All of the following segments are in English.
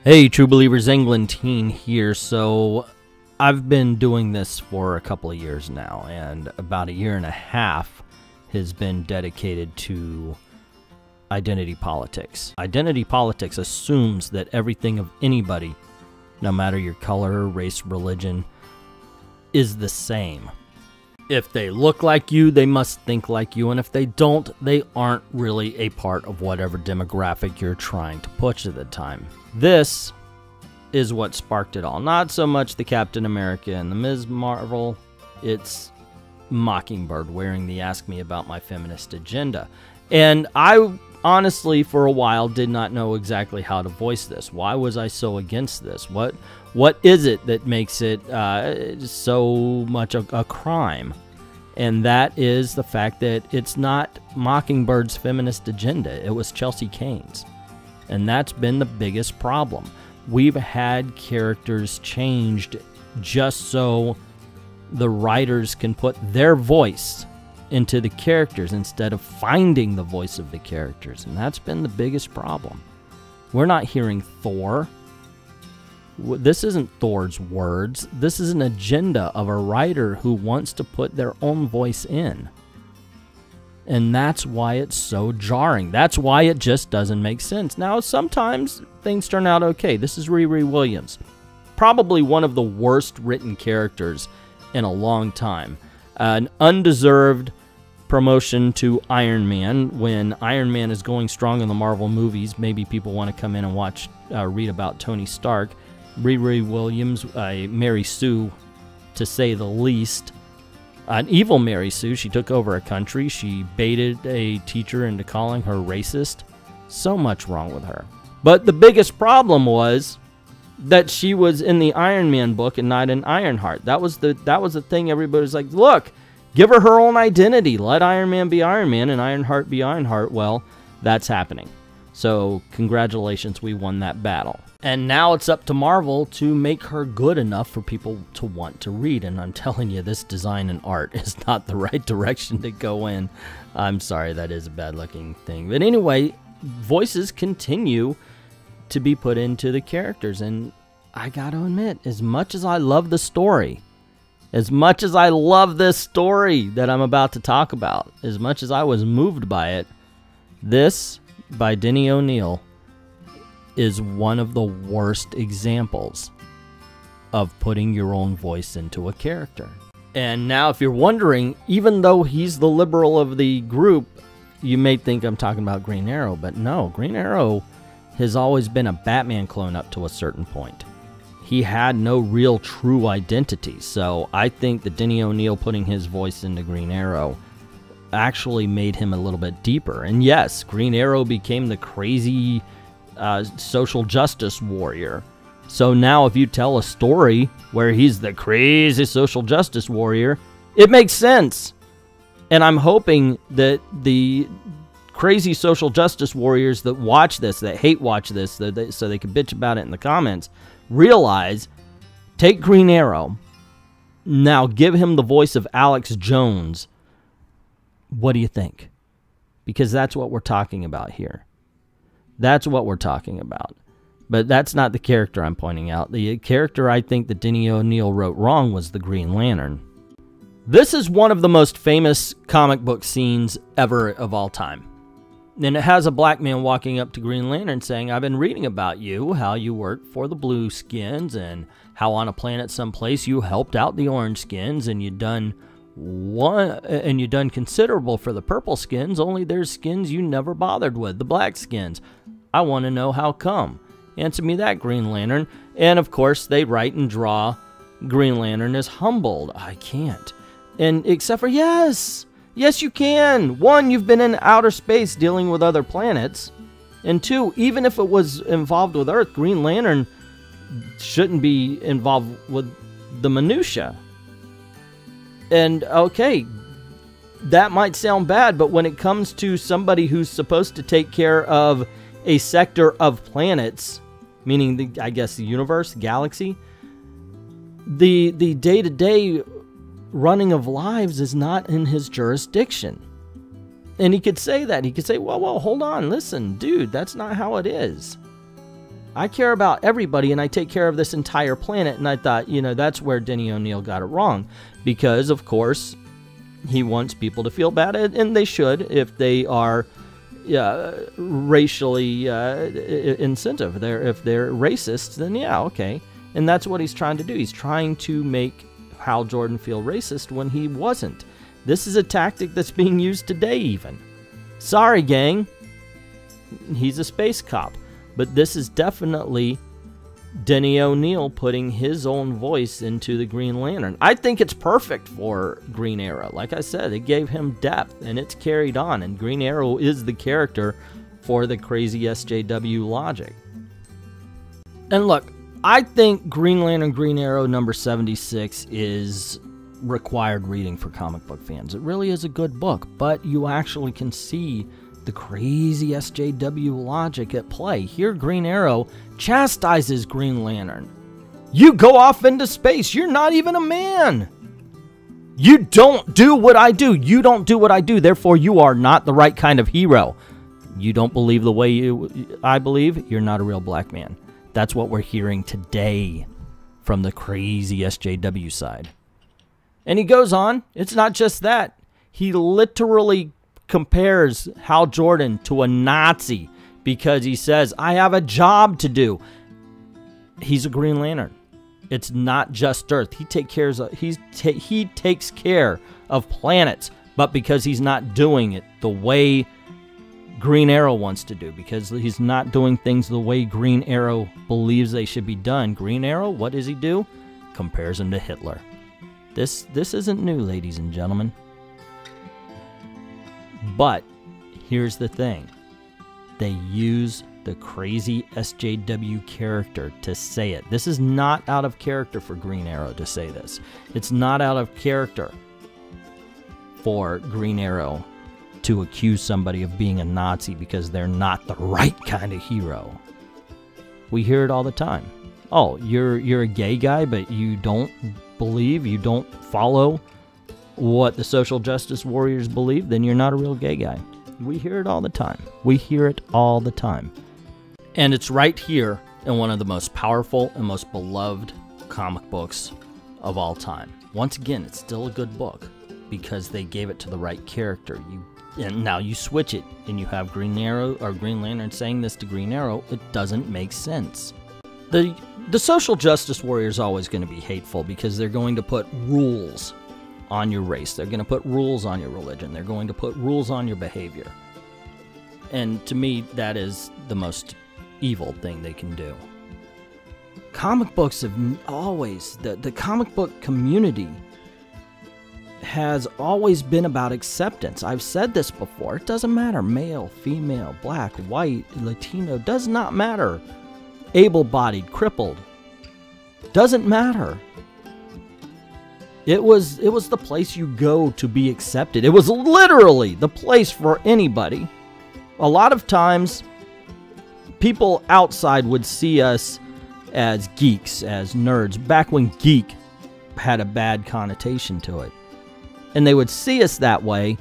Hey True Believers, Englentine here. So I've been doing this for a couple of years now, and about a year and a half has been dedicated to identity politics. Identity politics assumes that everything of anybody, no matter your color, race, religion, is the same. If they look like you, they must think like you, and if they don't, they aren't really a part of whatever demographic you're trying to push at the time. This is what sparked it all. Not so much the Captain America and the Ms. Marvel, it's Mockingbird wearing the Ask Me About My Feminist Agenda. And I honestly, for a while, did not know exactly how to voice this. Why was I so against this? What is it that makes it so much a crime? And that is the fact that it's not Mockingbird's feminist agenda. It was Chelsea Cain's. And that's been the biggest problem. We've had characters changed just so the writers can put their voice into the characters instead of finding the voice of the characters. And that's been the biggest problem. We're not hearing Thor. This isn't Thor's words. This is an agenda of a writer who wants to put their own voice in. And that's why it's so jarring. That's why it just doesn't make sense. Now, sometimes things turn out okay. This is Riri Williams. Probably one of the worst written characters in a long time. An undeserved promotion to Iron Man. When Iron Man is going strong in the Marvel movies, maybe people want to come in and watch, read about Tony Stark. Riri Williams, Mary Sue, to say the least. An evil Mary Sue. She took over a country. She baited a teacher into calling her racist. So much wrong with her. But the biggest problem was that she was in the Iron Man book and not in Ironheart. That was the thing. Everybody was like, look, give her her own identity. Let Iron Man be Iron Man and Ironheart be Ironheart. Well, that's happening. So congratulations, we won that battle. And now it's up to Marvel to make her good enough for people to want to read. And I'm telling you, this design and art is not the right direction to go in. I'm sorry, that is a bad looking thing. But anyway, voices continue to be put into the characters. And I gotta admit, as much as I love the story, as much as I love this story that I'm about to talk about, as much as I was moved by it, this, by Denny O'Neil, is one of the worst examples of putting your own voice into a character. And now if you're wondering, even though he's the liberal of the group, you may think I'm talking about Green Arrow, but no, Green Arrow has always been a Batman clone up to a certain point. He had no real true identity, so I think that Denny O'Neil putting his voice into Green Arrow actually made him a little bit deeper. And yes, Green Arrow became the crazy social justice warrior. So now if you tell a story where he's the crazy social justice warrior, it makes sense. And I'm hoping that the crazy social justice warriors that watch this, that hate watch this, so they can bitch about it in the comments, realize, take Green Arrow, now give him the voice of Alex Jones. What do you think? Because that's what we're talking about here. That's what we're talking about. But that's not the character I'm pointing out. The character I think that Denny O'Neil wrote wrong was the Green Lantern. This is one of the most famous comic book scenes ever of all time. And it has a black man walking up to Green Lantern saying, I've been reading about you, how you worked for the Blue Skins, and how on a planet someplace you helped out the Orange Skins, and you'd done considerable for the Purple Skins, only there's skins you never bothered with, the Black Skins. I want to know how come. Answer me that, Green Lantern. And of course, they write and draw Green Lantern as humbled. I can't. And except for, yes, you can. One, you've been in outer space dealing with other planets. And two, even if it was involved with Earth, Green Lantern shouldn't be involved with the minutia. And okay, that might sound bad, but when it comes to somebody who's supposed to take care of a sector of planets, meaning I guess the universe, galaxy, the day-to-day running of lives is not in his jurisdiction. And he could say that. He could say, well, hold on, listen, dude, that's not how it is. I care about everybody, and I take care of this entire planet. And I thought, you know, that's where Denny O'Neil got it wrong. Because, of course, he wants people to feel bad, and they should if they are racially insensitive. If they're racist, then yeah, okay. And that's what he's trying to do. He's trying to make Hal Jordan feel racist when he wasn't. This is a tactic that's being used today even. Sorry, gang. He's a space cop. But this is definitely Denny O'Neil putting his own voice into the Green Lantern. I think it's perfect for Green Arrow. Like I said, it gave him depth, and it's carried on. And Green Arrow is the character for the crazy SJW logic. And look, I think Green Lantern Green Arrow number 76 is required reading for comic book fans. It really is a good book, but you actually can see the crazy SJW logic at play. Here, Green Arrow chastises Green Lantern. You go off into space. You're not even a man. You don't do what I do. You don't do what I do. Therefore, you are not the right kind of hero. You don't believe the way I believe. You're not a real black man. That's what we're hearing today from the crazy SJW side. And he goes on. It's not just that. He literally compares Hal Jordan to a Nazi because he says, I have a job to do. He's a Green Lantern. It's not just Earth. He takes care of planets, but because he's not doing it the way Green Arrow wants to do, because he's not doing things the way Green Arrow believes they should be done. Green Arrow, what does he do? Compares him to Hitler. This isn't new, ladies and gentlemen. But here's the thing. They use the crazy SJW character to say it. This is not out of character for Green Arrow to say this. It's not out of character for Green Arrow to accuse somebody of being a Nazi because they're not the right kind of hero. We hear it all the time. Oh, you're a gay guy, but you don't believe, you don't follow what the social justice warriors believe, then you're not a real gay guy. We hear it all the time. We hear it all the time. And it's right here in one of the most powerful and most beloved comic books of all time. Once again, it's still a good book because they gave it to the right character. And now you switch it and you have Green Arrow or Green Lantern saying this to Green Arrow. It doesn't make sense. The social justice warrior is always going to be hateful because they're going to put rules on your race. They're going to put rules on your religion. They're going to put rules on your behavior. And to me, that is the most evil thing they can do. Comic books have always, the comic book community has always been about acceptance. I've said this before. It doesn't matter. Male, female, black, white, Latino, does not matter. Able-bodied, crippled. Doesn't matter. It was the place you go to be accepted. It was literally the place for anybody. A lot of times, people outside would see us as geeks, as nerds, back when geek had a bad connotation to it. And they would see us that way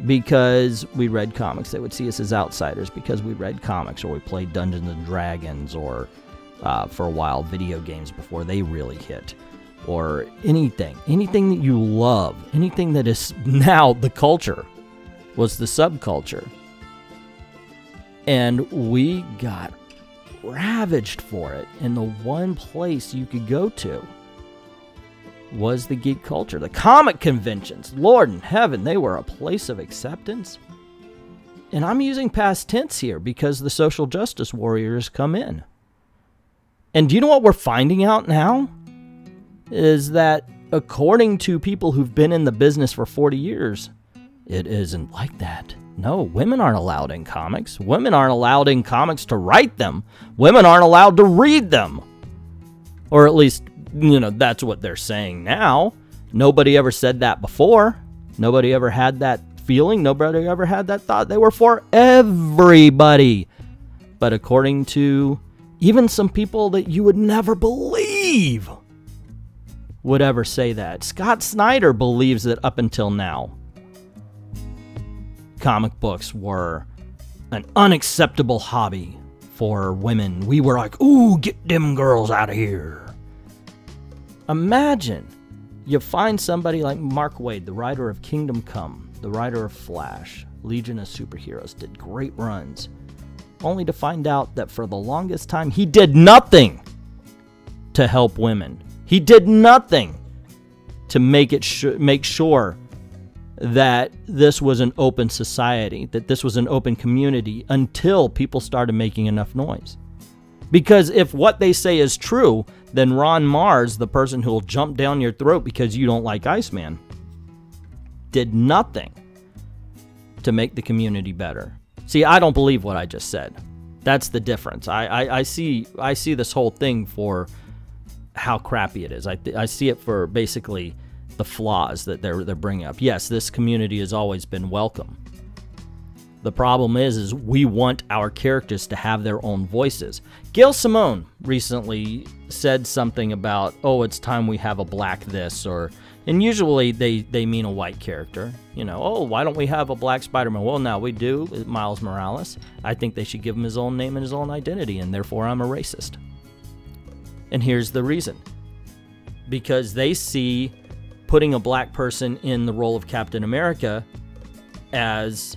because we read comics. They would see us as outsiders because we read comics, or we played Dungeons and Dragons, or for a while video games before they really hit. Or anything that you love, anything that is now the culture, was the subculture. And we got ravaged for it. And the one place you could go to was the geek culture. The comic conventions, Lord in heaven, they were a place of acceptance. And I'm using past tense here because the social justice warriors come in. And do you know what we're finding out now? Is that according to people who've been in the business for 40 years, it isn't like that. No, women aren't allowed in comics. Women aren't allowed in comics to write them. Women aren't allowed to read them. Or at least, you know, that's what they're saying now. Nobody ever said that before. Nobody ever had that feeling. Nobody ever had that thought. They were for everybody. But according to even some people that you would never believe would ever say that. Scott Snyder believes that up until now, comic books were an unacceptable hobby for women. We were like, ooh, get them girls out of here. Imagine you find somebody like Mark Waid, the writer of Kingdom Come, the writer of Flash, Legion of Superheroes, did great runs, only to find out that for the longest time he did nothing to help women. He did nothing to make sure that this was an open society, that this was an open community, until people started making enough noise. Because if what they say is true, then Ron Mars, the person who will jump down your throat because you don't like Iceman, did nothing to make the community better. See, I don't believe what I just said. That's the difference. I see this whole thing for how crappy it is. I see it for basically the flaws that they're bringing up. Yes, this community has always been welcome. The problem is we want our characters to have their own voices. Gail Simone recently said something about, oh, it's time we have a black this, and usually they mean a white character. You know, oh, why don't we have a black Spider-Man? Well, now we do, Miles Morales. I think they should give him his own name and his own identity, and therefore I'm a racist. And here's the reason. Because they see putting a black person in the role of Captain America as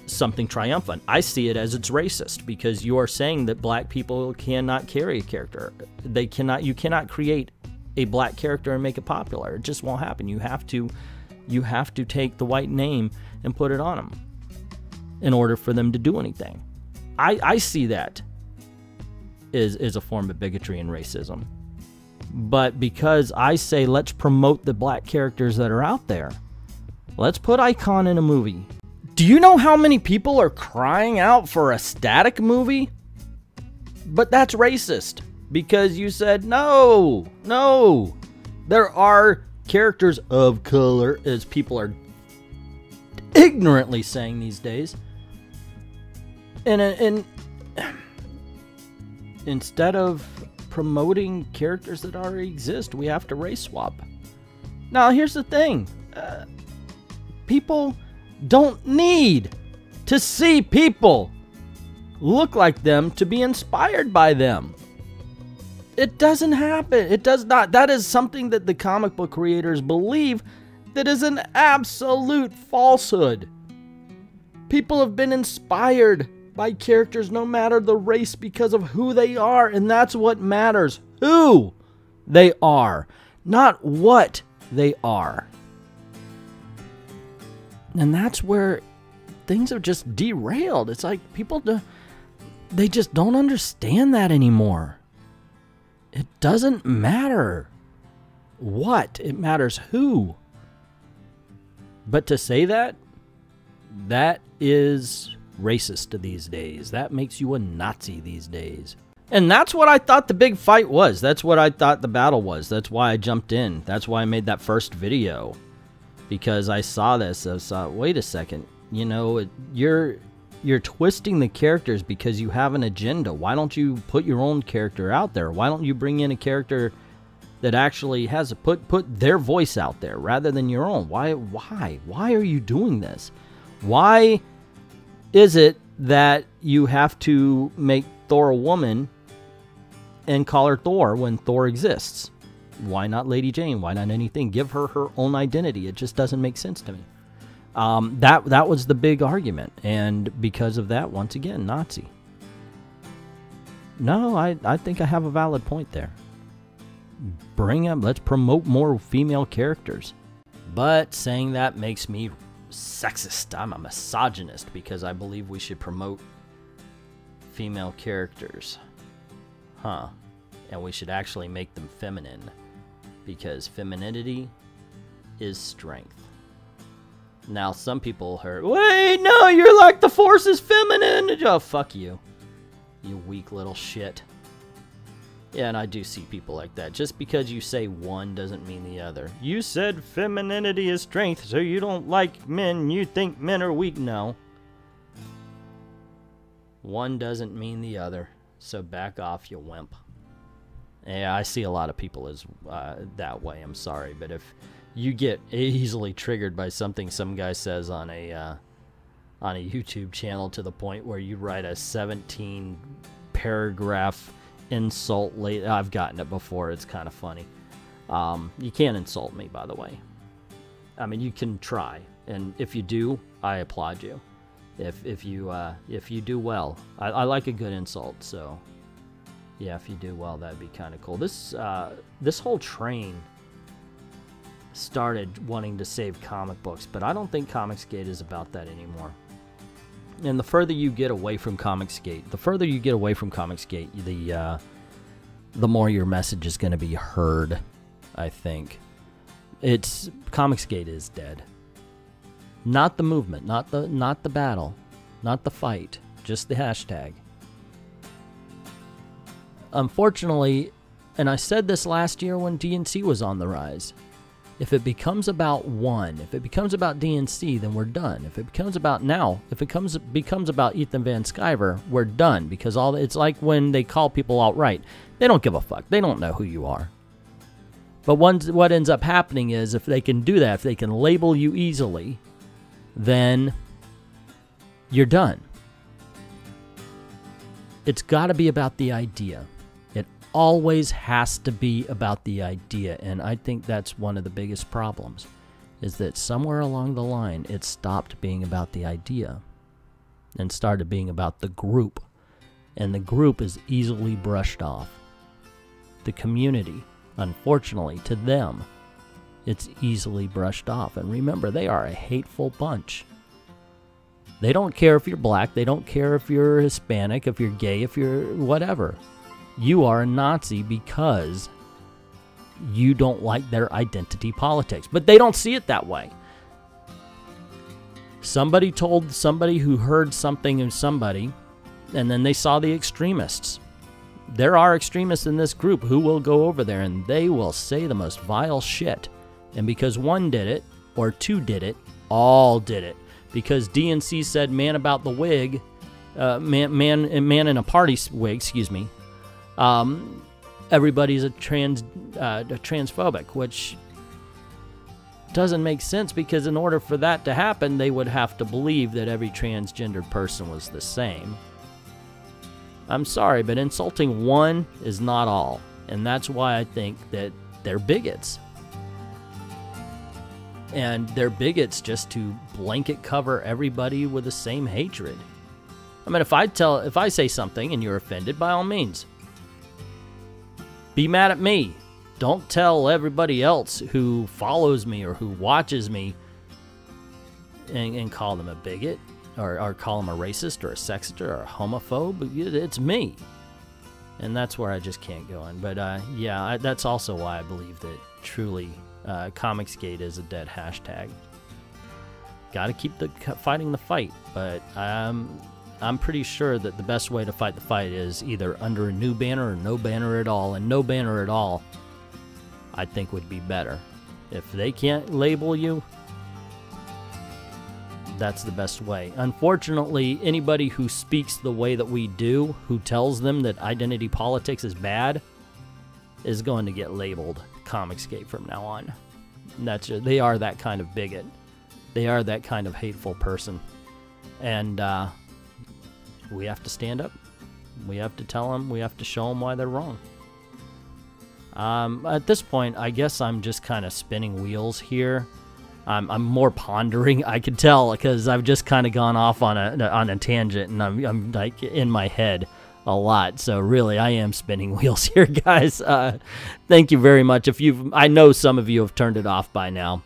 something triumphant. I see it as it's racist, because you are saying that black people cannot carry a character. You cannot create a black character and make it popular. It just won't happen. You have to take the white name and put it on them in order for them to do anything. I see that is a form of bigotry and racism. But because I say let's promote the black characters that are out there, let's put Icon in a movie. Do you know how many people are crying out for a Static movie? But that's racist, because you said no, there are characters of color, as people are ignorantly saying these days. And instead of promoting characters that already exist, we have to race swap. Now, here's the thing. People don't need to see people look like them to be inspired by them. It doesn't happen. It does not. That is something that the comic book creators believe that is an absolute falsehood. People have been inspired by characters no matter the race because of who they are, and that's what matters. Who they are, not what they are. And that's where things are just derailed. It's like people, they just don't understand that anymore. It doesn't matter what, it matters who. But to say that is racist these days. That makes you a Nazi these days. And that's what I thought the big fight was. That's what I thought the battle was. That's why I jumped in. That's why I made that first video. Because I saw this. I saw, wait a second. You know, you're twisting the characters because you have an agenda. Why don't you put your own character out there? Why don't you bring in a character that actually has put their voice out there rather than your own? Why are you doing this? Why is it that you have to make Thor a woman and call her Thor when Thor exists? Why not Lady Jane? Why not anything? Give her her own identity. It just doesn't make sense to me. That was the big argument, and because of that, once again, Nazi. No, I think I have a valid point there. Let's promote more female characters. But saying that makes me sexist. I'm a misogynist because I believe we should promote female characters. And we should actually make them feminine, because femininity is strength. Now, some people heard, wait, no, you're like the Force is feminine. Oh, fuck you. You weak little shit. Yeah, and I do see people like that. Just because you say one doesn't mean the other. You said femininity is strength, so you don't like men. You think men are weak. No. One doesn't mean the other. So back off, you wimp. Yeah, I see a lot of people as that way. I'm sorry, but if you get easily triggered by something some guy says on a YouTube channel to the point where you write a 17 paragraph insult late. I've gotten it before. It's kind of funny. You can't insult me, by the way. I mean, you can try, and if you do, I applaud you. If you do well, I like a good insult. So, yeah, if you do well, that'd be kind of cool. This whole train started wanting to save comic books, but I don't think Comicsgate is about that anymore. And the further you get away from Comicsgate, the more your message is going to be heard, I think. Comicsgate is dead. Not the movement, not the battle, not the fight, just the hashtag. Unfortunately, and I said this last year when DNC was on the rise, if it becomes about if it becomes about DNC, then we're done. If it becomes about becomes about Ethan Van Sciver, we're done, because it's like when they call people outright. They don't give a fuck. They don't know who you are. But what ends up happening is, if they can do that, if they can label you easily, then you're done. It's got to be about the idea. It always has to be about the idea, and I think that's one of the biggest problems, is that somewhere along the line it stopped being about the idea and started being about the group, and the group is easily brushed off. The community, unfortunately, to them, it's easily brushed off. And remember, they are a hateful bunch. They don't care if you're black. They don't care if you're Hispanic, if you're gay, if you're whatever. You are a Nazi because you don't like their identity politics. But they don't see it that way. Somebody told somebody who heard something of somebody, and then they saw the extremists. There are extremists in this group who will go over there and they will say the most vile shit. And because one did it, or two did it, all did it. Because DNC said man about the wig, man in a party wig, excuse me, everybody's a transphobic, which doesn't make sense, because in order for that to happen, they would have to believe that every transgendered person was the same. I'm sorry, but insulting one is not all. And that's why I think that they're bigots. And they're bigots just to blanket cover everybody with the same hatred. I mean, if I say something and you're offended, by all means, be mad at me. Don't tell everybody else who follows me or who watches me and call them a bigot, or call them a racist or a sexist or a homophobe. It's me. And that's where I just can't go in. But yeah, that's also why I believe that truly Comicsgate is a dead hashtag. Got to keep fighting the fight, but I'm pretty sure that the best way to fight the fight is either under a new banner or no banner at all. And no banner at all, I think, would be better. If they can't label you, that's the best way. Unfortunately, anybody who speaks the way that we do, who tells them that identity politics is bad, is going to get labeled Comicsgate from now on. They are that kind of bigot. They are that kind of hateful person. And we have to stand up. We have to tell them. We have to show them why they're wrong. At this point, I guess I'm just kind of spinning wheels here. I'm more pondering. I can tell, because I've just kind of gone off on a tangent, and I'm like in my head a lot. So really, I am spinning wheels here, guys. Thank you very much. I know some of you have turned it off by now.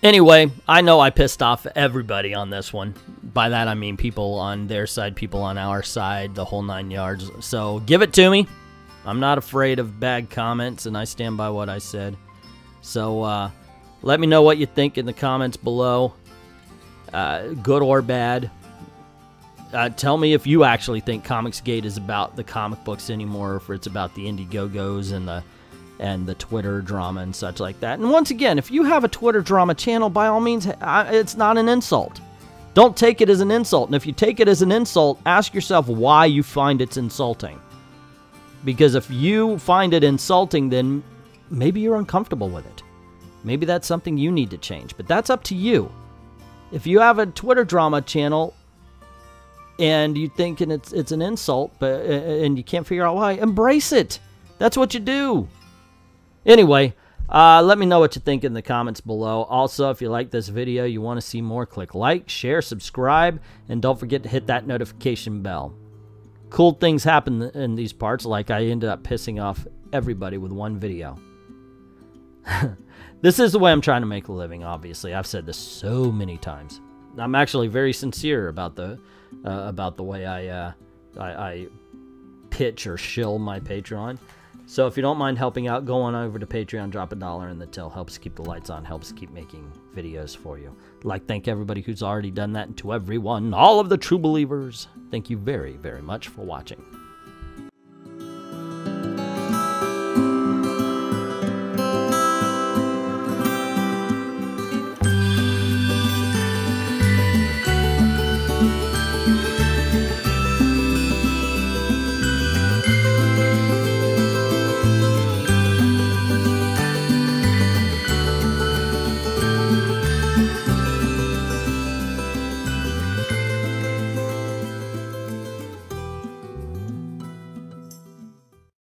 Anyway, I know I pissed off everybody on this one. By that I mean people on their side, people on our side, the whole 9 yards. So give it to me. I'm not afraid of bad comments, and I stand by what I said. So let me know what you think in the comments below, good or bad. Tell me if you actually think Comicsgate is about the comic books anymore, or if it's about the Indiegogo's and the Twitter drama and such like that. And once again, if you have a Twitter drama channel, by all means, it's not an insult. Don't take it as an insult. And if you take it as an insult, ask yourself why you find it's insulting. Because if you find it insulting, then maybe you're uncomfortable with it. Maybe that's something you need to change, but that's up to you. If you have a Twitter drama channel, and you thinking it's an insult, but and you can't figure out why, embrace it. That's what you do. Anyway, let me know what you think in the comments below. Also, if you like this video, you want to see more, click like, share, subscribe, and don't forget to hit that notification bell. Cool things happen in these parts, like I ended up pissing off everybody with one video. This is the way I'm trying to make a living, obviously. I've said this so many times. I'm actually very sincere about the way I pitch or shill my Patreon. So if you don't mind helping out, go on over to Patreon, drop $1 in the till. Helps keep the lights on, helps keep making videos for you. I'd like to thank everybody who's already done that, and to everyone, all of the true believers, thank you very, very much for watching.